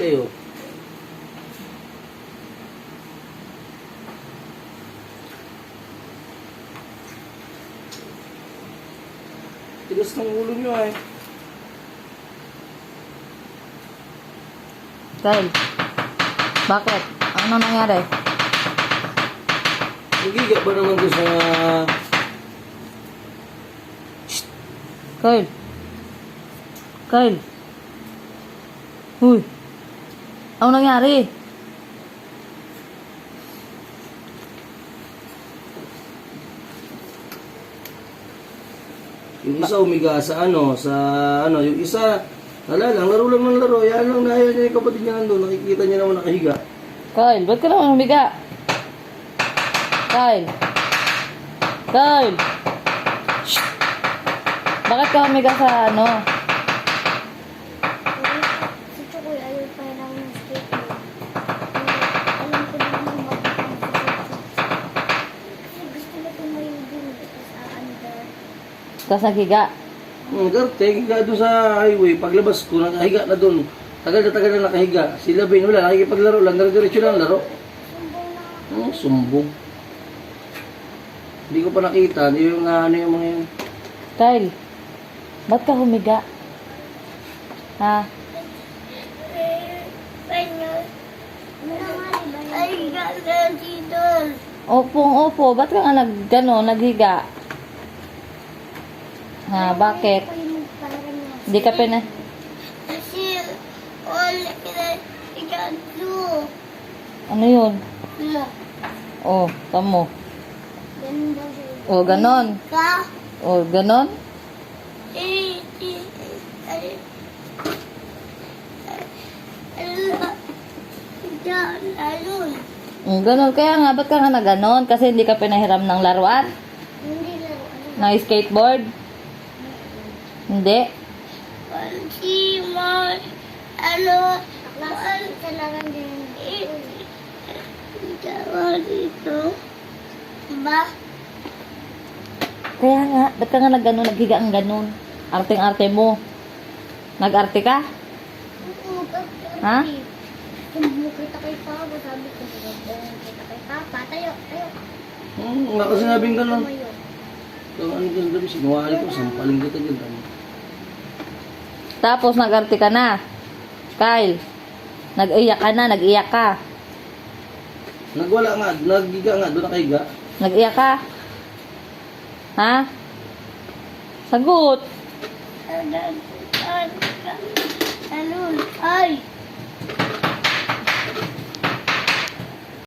sa'yo. Tigas ng ulo nyo eh. Kyle, bakit? Ano nangyari? Nagiga ba naman ko sa... Kyle. Kyle. Huy. Ano nangyari? Yung isa umiga sa yung isa, wala lang, laro lang ng laro. Yan lang na niya yung kapatid niya nandun. Nakikita niya naman nakahiga. Kyle, ba't ka naman humiga? Kyle. Kyle. Shh. Bakit ka humiga sa ano? Si Chokoy ayaw pa lang ng skateboard. Alam ko naman magpapang kasi gusto na tumayo din sa under. Tapos naghiga. Garte, higa doon sa highway. Paglabas ko, nakahiga na doon. Tagal na nakahiga. Sila Ben, wala, nakikipaglaro lang. Diretso lang laro. Sumbong na Sumbong. Hindi ko pa nakita. Yung yung mga yun. Kyle, ba't ka humiga? Ha? ay ganda dito. Opo. Ba't ka nga naghiga? Ha, bakit? Hindi ka pina... Kasi all ikado. Ano yun? Mo. Oh, tamo. Ganun daw siya. Oh, ganon. Ka? Oh, ganon? Alun. Ganon. Kaya nga, ba't ka nga na ganon? Kasi hindi ka pinahiram ng laruan? Hindi lang. Ng skateboard? Hindi? Si mo, ano, talagang din. Tawag dito. Ba? Kaya nga, ba't ka nga naghiga ang ganon? Arteng-arte mo. Nag-arte ka? Ha? Kita kay Papa, sabi ko, kita kay Papa. Tayo. Nga kasi sinabing gano'n. Tumayo. Kung ano gano'n gabi, sinuwali ko, sampaling kita dyan. Tapos nag-arte ka na. Kyle, nag-iyak ka. Nagwala nga, naghiga nga, doon nakahiga. Nag-iyak ka? Ha? Sagot. Alun.